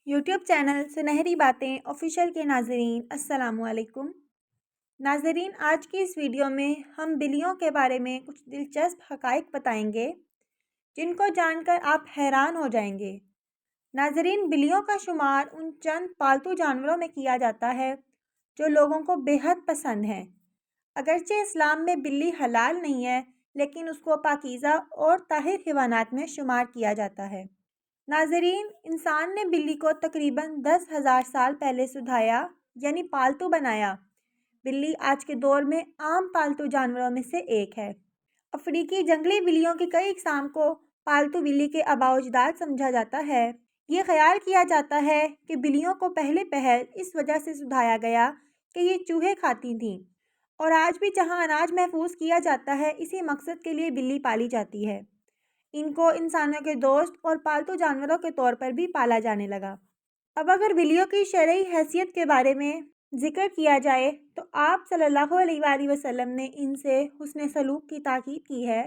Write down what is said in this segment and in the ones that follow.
YouTube channel सुनहरी बातें official के नाजरीन अस्सलाम वालेकुम। नाजरीन, आज की इस वीडियो में हम बिल्लियों के बारे में कुछ दिलचस्प हकाइक बताएंगे जिनको जानकर आप हैरान हो जाएंगे। नाजरीन, बिल्लियों का शुमार उन चंद पालतू जानवरों में किया जाता है जो लोगों को बेहद पसंद हैं। अगरचे इस्लाम में बिल्ली हलाल नहीं है, लेकिन उसको पाकीज़ा और ताहिर हिवानात में शुमार किया जाता है। नाजरीन, इंसान ने बिल्ली को तकरीबन 10,000 साल पहले सुधाया यानी पालतू बनाया। बिल्ली आज के दौर में आम पालतू जानवरों में से एक है। अफ्रीकी जंगली बिल्लियों की कई इकसाम को पालतू बिल्ली के आबाओजदाद समझा जाता है। ये ख्याल किया जाता है कि बिल्लियों को पहले पहल इस वजह से सुधाया गया कि ये चूहे खाती थीं, और आज भी जहाँ अनाज महफूज किया जाता है, इसी मकसद के लिए बिल्ली पाली जाती है। इनको इंसानों के दोस्त और पालतू जानवरों के तौर पर भी पाला जाने लगा। अब अगर बिल्लियों की शरई हैसियत के बारे में जिक्र किया जाए तो आप सल्लल्लाहु अलैहि वसल्लम ने इनसे हुस्न सलूक की ताकीद की है।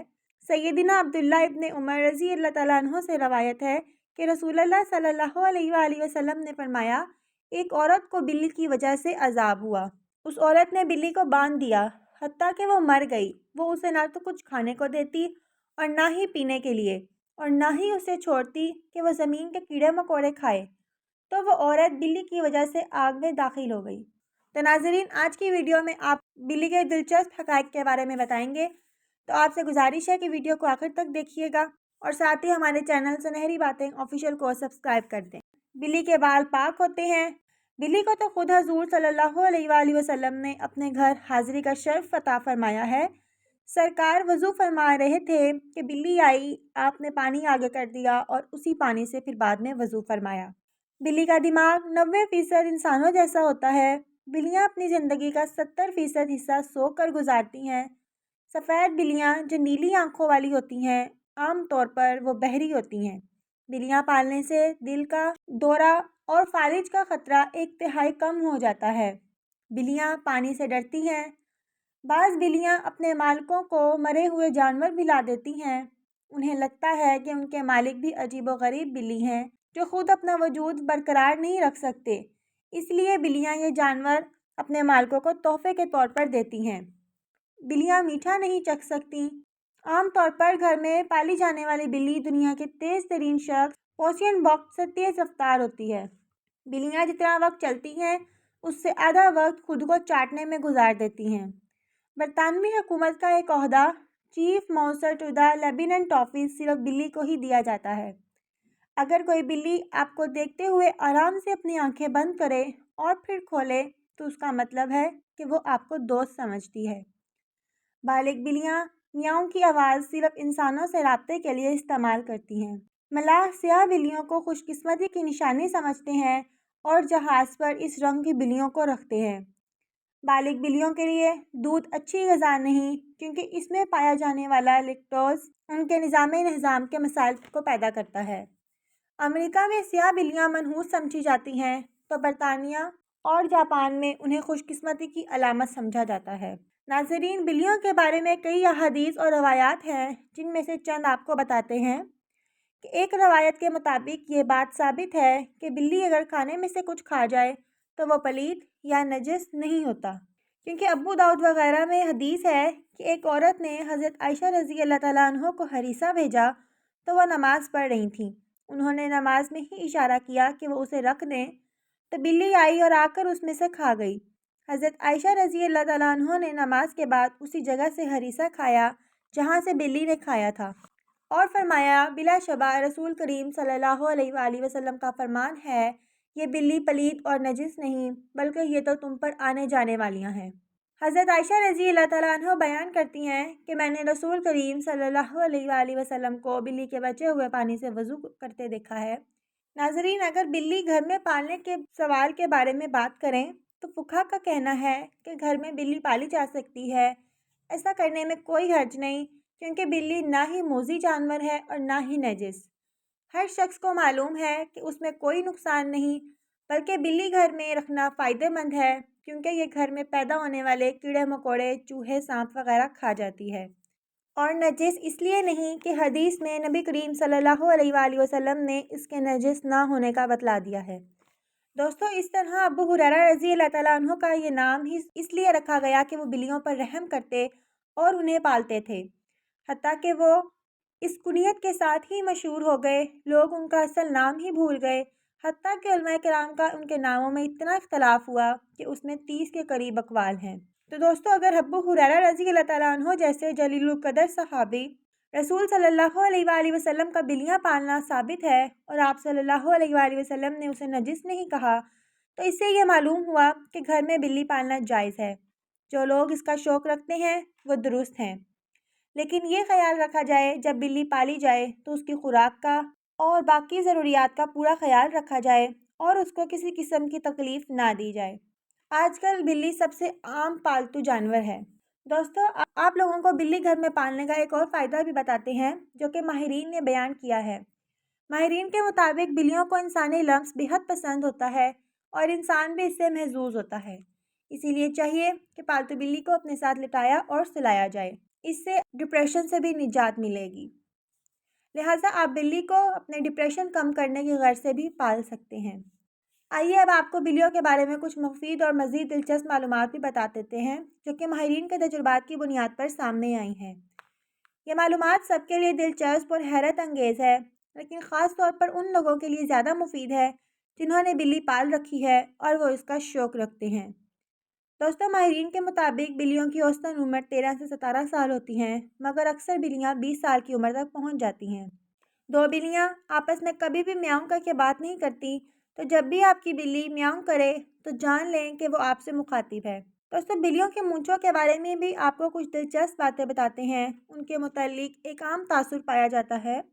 सैयदना अब्दुल्ला इब्न उमर रज़ी अल्लाह तआला अन्हो से रवायत है कि रसूलुल्लाह सल्लल्लाहु अलैहि वसल्लम ने फरमाया, एक औरत को बिल्ली की वजह से अजाब हुआ। उस औरत ने बिल्ली को बांध दिया हत्ता कि वो मर गई। वो उसे ना तो कुछ खाने को देती और ना ही पीने के लिए, और ना ही उसे छोड़ती कि वह ज़मीन के कीड़े मकोड़े खाए। तो वह औरत बिल्ली की वजह से आग में दाखिल हो गई। तो नाजरीन, आज की वीडियो में आप बिल्ली के दिलचस्प हक़ाइक़ के बारे में बताएंगे, तो आपसे गुजारिश है कि वीडियो को आखिर तक देखिएगा और साथ ही हमारे चैनल सुनहरी बातें ऑफिशियल को सब्सक्राइब कर दें। बिल्ली के बाल पाक होते हैं। बिल्ली को तो खुद हजूर सल्लल्लाहु अलैहि वसल्लम ने अपने घर हाजिरी का शर्फ अता फरमाया है। सरकार वज़ू फरमा रहे थे कि बिल्ली आई, आपने पानी आगे कर दिया और उसी पानी से फिर बाद में वज़ू फरमाया। बिल्ली का दिमाग 90% इंसानों जैसा होता है। बिल्लियाँ अपनी ज़िंदगी का 70% हिस्सा सोकर गुजारती हैं। सफ़ेद बिल्लियाँ जो नीली आंखों वाली होती हैं, आम तौर पर वो बहरी होती हैं। बिल्लियाँ पालने से दिल का दौरा और फालिज का ख़तरा 1/3 कम हो जाता है। बिल्लियाँ पानी से डरती हैं। बाज़ बिल्लियाँ अपने मालिकों को मरे हुए जानवर मिला देती हैं। उन्हें लगता है कि उनके मालिक भी अजीबोगरीब बिल्ली हैं जो खुद अपना वजूद बरकरार नहीं रख सकते, इसलिए बिल्लियाँ ये जानवर अपने मालिकों को तोहफे के तौर पर देती हैं। बिल्लियाँ मीठा नहीं चख सकती। आम तौर पर घर में पाली जाने वाली बिल्ली दुनिया के तेज़ तरीन शख्स पोसियन बॉक्स से तेज़ रफ्तार होती है। बिल्लियाँ जितना वक्त चलती हैं, उससे आधा वक्त खुद को चाटने में गुजार देती हैं। बरतानवी हुकूमत का एक ओहदा चीफ माउसर टू द लेबनन टॉफीज सिर्फ बिल्ली को ही दिया जाता है। अगर कोई बिल्ली आपको देखते हुए आराम से अपनी आंखें बंद करे और फिर खोले, तो उसका मतलब है कि वो आपको दोस्त समझती है। बालिग बिल्लियाँ मियाऊं की आवाज़ सिर्फ इंसानों से राब्ते के लिए इस्तेमाल करती हैं। मलाह स्याह बिल्लियों को खुशकिस्मती की निशानी समझते हैं और जहाज़ पर इस रंग की बिल्लियों को रखते हैं। बालिग बिल्लियों के लिए दूध अच्छी ग़िज़ा नहीं, क्योंकि इसमें पाया जाने वाला लैक्टोज उनके निज़ाम के मसाइल को पैदा करता है। अमेरिका में स्याह बिल्लियाँ मनहूस समझी जाती हैं, तो बरतानिया और जापान में उन्हें खुशकिस्मती की अलामत समझा जाता है। नाज़रीन, बिल्लियों के बारे में कई अहादीस और रवायात हैं, जिनमें से चंद आपको बताते हैं कि एक रवायत के मुताबिक ये बात साबित है कि बिल्ली अगर खाने में से कुछ खा जाए तो वो पलीद या नजस नहीं होता, क्योंकि अबू दाऊद वगैरह में हदीस है कि एक औरत ने हज़रत आयशा रज़ी अल्लाह तआला अन्हा को हरीसा भेजा, तो वह नमाज़ पढ़ रही थी। उन्होंने नमाज में ही इशारा किया कि वो उसे रख दें, तो बिल्ली आई और आकर उसमें से खा गई। हज़रत आयशा रज़ी अल्लाह तआला अन्हा ने नमाज के बाद उसी जगह से हरीसा खाया जहाँ से बिल्ली ने खाया था, और फरमाया, बिलाशबा रसूल करीम सल्लल्लाहु अलैहि वसल्लम का फरमान है, ये बिल्ली पलीद और नजिस नहीं, बल्कि ये तो तुम पर आने जाने वालियाँ हैं। हज़रत आयशा रज़ी अल्लाह तआला अन्हा बयान करती हैं कि मैंने रसूल करीम सल्लल्लाहु अलैहि वसल्लम को बिल्ली के बचे हुए पानी से वज़ू करते देखा है। नाज़रीन, अगर बिल्ली घर में पालने के सवाल के बारे में बात करें तो फुक़हा का कहना है कि घर में बिल्ली पाली जा सकती है। ऐसा करने में कोई हर्ज नहीं, क्योंकि बिल्ली ना ही मोज़ी जानवर है और ना ही नजिस। हर शख्स को मालूम है कि उसमें कोई नुकसान नहीं, बल्कि बिल्ली घर में रखना फ़ायदेमंद है, क्योंकि ये घर में पैदा होने वाले कीड़े मकोड़े, चूहे, सांप वगैरह खा जाती है। اور नजिस इसलिए नहीं कि हदीस में नबी करीम सल्लल्लाहु अलैहि वसल्लम ने इसके नजिस ना होने का बतला दिया है। दोस्तों, इस तरह अबू हुरैरा रज़ी अल्लाह ताला अन्हु का ये नाम ही इसलिए रखा गया कि वो बिल्लियों पर रहम करते और उन्हें पालते थे। हत्ता कि वो इस कुनियत के साथ ही मशहूर हो गए, लोग उनका असल नाम ही भूल गए। हत्ता कि उलमाए किराम का उनके नामों में इतना इख्तलाफ हुआ कि उसमें 30 के करीब अक़वाल हैं। तो दोस्तों, अगर अबू हुरैरा रज़ी अल्लाह ताला अन्हु जैसे जलीलुल क़दर सहाबी रसूल सल्लल्लाहु अलैहि वसल्लम का बिल्लियाँ पालना साबित है और आप सल्लल्लाहु अलैहि वसल्लम ने उसे नजिस नहीं कहा, तो इससे ये मालूम हुआ कि घर में बिल्ली पालना जायज़ है। जो लोग इसका शौक़ रखते हैं वो दुरुस्त हैं, लेकिन ये ख्याल रखा जाए जब बिल्ली पाली जाए तो उसकी खुराक का और बाकी ज़रूरियात का पूरा ख्याल रखा जाए और उसको किसी किस्म की तकलीफ़ ना दी जाए। आजकल बिल्ली सबसे आम पालतू जानवर है। दोस्तों, आप लोगों को बिल्ली घर में पालने का एक और फ़ायदा भी बताते हैं जो कि माहिरीन ने बयान किया है। माहिरीन के मुताबिक बिल्लियों को इंसानी लम्स बेहद पसंद होता है और इंसान भी इससे महजूज होता है। इसीलिए चाहिए कि पालतू बिल्ली को अपने साथ लिटाया और सुलाया जाए, इससे डिप्रेशन से भी निजात मिलेगी। लिहाजा आप बिल्ली को अपने डिप्रेशन कम करने की गर्ज से भी पाल सकते हैं। आइए अब आपको बिल्लियों के बारे में कुछ मुफीद और मज़ीद दिलचस्प मालूमात भी बता देते हैं जो कि माहिरीन के तजुर्बात की बुनियाद पर सामने आई हैं। ये मालूमात सबके लिए दिलचस्प और हैरत अंगेज़ है, लेकिन ख़ास तौर पर उन लोगों के लिए ज़्यादा मुफीद है जिन्होंने बिल्ली पाल रखी है और वो इसका शौक़ रखते हैं। दोस्तों, माहिरीन के मुताबिक बिल्लियों की औसतन उम्र 13 से 17 साल होती हैं, मगर अक्सर बिल्लियाँ 20 साल की उम्र तक पहुँच जाती हैं। दो बिल्लियाँ आपस में कभी भी म्याऊं करके बात नहीं करती, तो जब भी आपकी बिल्ली म्याऊं करे तो जान लें कि वो आपसे मुखातिब है। दोस्तों, बिल्लियों के मूंछों के बारे में भी आपको कुछ दिलचस्प बातें बताते हैं। उनके मुतालिक एक आम तासुर पाया जाता है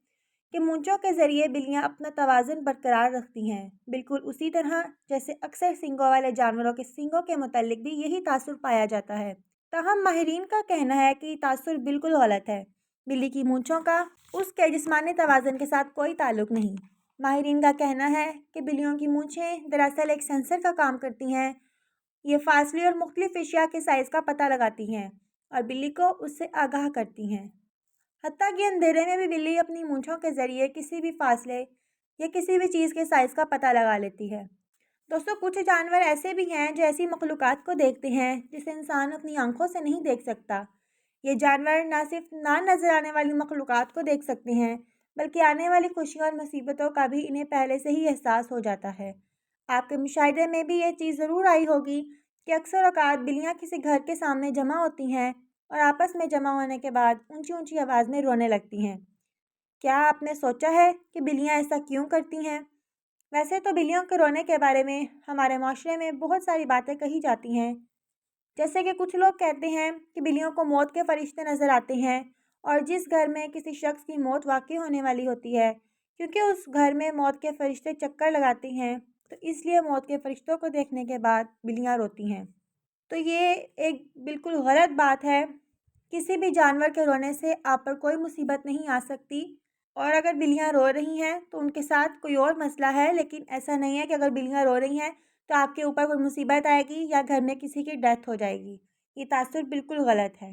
कि मूंछों के ज़रिए बिल्लियां अपना तवाज़ुन बरकरार रखती हैं, बिल्कुल उसी तरह जैसे अक्सर सींगों वाले जानवरों के सींगों के मुतालिक भी यही तासुर पाया जाता है। ताहम माहिरीन का कहना है कि तासुर बिल्कुल गलत है। बिल्ली की मूंछों का उसके जिस्मानी तवाज़ुन के साथ कोई ताल्लुक़ नहीं। माहिरीन का कहना है कि बिल्लियों की मूंछें दरअसल एक सेंसर का काम करती हैं। ये फासले और मुख्तलिफ अशिया के साइज़ का पता लगाती हैं और बिल्ली को उससे आगाह करती हैं। हत्ता कि अंधेरे में भी बिल्ली अपनी मूंछों के ज़रिए किसी भी फासले या किसी भी चीज़ के साइज़ का पता लगा लेती है। दोस्तों, कुछ जानवर ऐसे भी हैं जो ऐसी मखलूक़ात को देखते हैं जिसे इंसान अपनी आंखों से नहीं देख सकता। ये जानवर ना सिर्फ ना नज़र आने वाली मखलूक़ात को देख सकते हैं, बल्कि आने वाली खुशियों और मुसीबतों का भी इन्हें पहले से ही एहसास हो जाता है। आपके मुशाहिदे में भी ये चीज़ ज़रूर आई होगी कि अक्सर औक़ात बिल्लियाँ किसी घर के सामने जमा होती हैं और आपस में जमा होने के बाद ऊंची ऊंची आवाज़ में रोने लगती हैं। क्या आपने सोचा है कि बिल्लियाँ ऐसा क्यों करती हैं? वैसे तो बिल्लियों के रोने के बारे में हमारे माशरे में बहुत सारी बातें कही जाती हैं, जैसे कि कुछ लोग कहते हैं कि बिल्लियों को मौत के फरिश्ते नज़र आते हैं और जिस घर में किसी शख्स की मौत वाक़ई होने वाली होती है, क्योंकि उस घर में मौत के फरिश्ते चक्कर लगाते हैं, तो इसलिए मौत के फरिश्तों को देखने के बाद बिल्लियाँ रोती हैं। तो ये एक बिल्कुल गलत बात है। किसी भी जानवर के रोने से आप पर कोई मुसीबत नहीं आ सकती, और अगर बिल्लियाँ रो रही हैं तो उनके साथ कोई और मसला है, लेकिन ऐसा नहीं है कि अगर बिल्लियाँ रो रही हैं तो आपके ऊपर कोई मुसीबत आएगी या घर में किसी की डेथ हो जाएगी। ये तासुर बिल्कुल गलत है।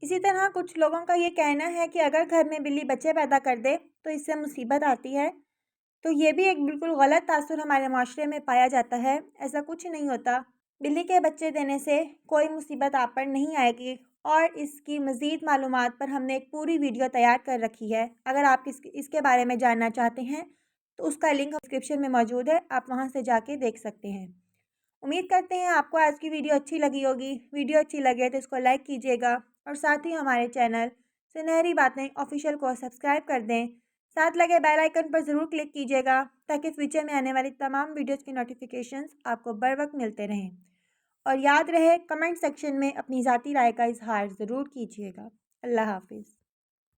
इसी तरह कुछ लोगों का ये कहना है कि अगर घर में बिल्ली बच्चे पैदा कर दे तो इससे मुसीबत आती है, तो ये भी एक बिल्कुल गलत तासुर हमारे माशरे में पाया जाता है। ऐसा कुछ नहीं होता। बिल्ली के बच्चे देने से कोई मुसीबत आप पर नहीं आएगी, और इसकी मज़ीद मालूमात पर हमने एक पूरी वीडियो तैयार कर रखी है। अगर आप इसके बारे में जानना चाहते हैं तो उसका लिंक डिस्क्रिप्शन में मौजूद है, आप वहां से जाके देख सकते हैं। उम्मीद करते हैं आपको आज की वीडियो अच्छी लगी होगी। वीडियो अच्छी लगे तो इसको लाइक कीजिएगा और साथ ही हमारे चैनल सुनहरी बातें ऑफिशियल को सब्सक्राइब कर दें। साथ लगे बेल आइकन पर ज़रूर क्लिक कीजिएगा ताकि फ्यूचर में आने वाली तमाम वीडियोज़ की नोटिफिकेशंस आपको बर वक्त मिलते रहें। और याद रहे, कमेंट सेक्शन में अपनी ज़ाती राय का इजहार ज़रूर कीजिएगा। अल्लाह हाफिज़।